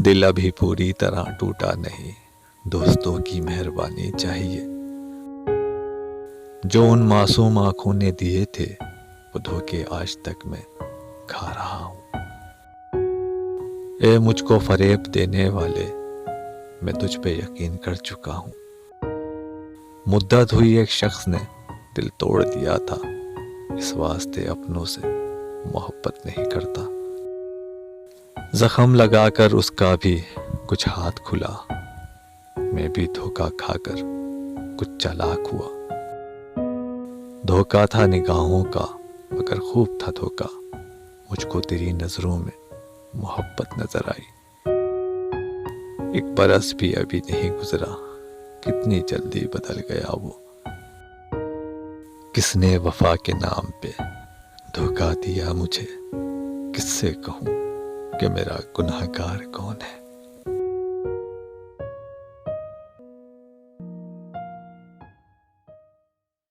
دل ابھی پوری طرح ٹوٹا نہیں، دوستوں کی مہربانی چاہیے۔ جو ان معصوم آنکھوں نے دیے تھے وہ دھوکے آج تک میں کھا رہا ہوں۔ اے مجھ کو فریب دینے والے، میں تجھ پہ یقین کر چکا ہوں۔ مدت ہوئی ایک شخص نے دل توڑ دیا تھا، اس واسطے اپنوں سے محبت نہیں کرتا۔ زخم لگا کر اس کا بھی کچھ ہاتھ کھلا، میں بھی دھوکا کھا کر کچھ چالاک ہوا۔ دھوکا تھا نگاہوں کا مگر خوب تھا دھوکا، مجھ کو تیری نظروں میں محبت نظر آئی۔ ایک برس بھی ابھی نہیں گزرا، کتنی جلدی بدل گیا وہ۔ کس نے وفا کے نام پہ دھوکا دیا مجھے، کس سے کہوں کہ میرا گنہگار کون ہے۔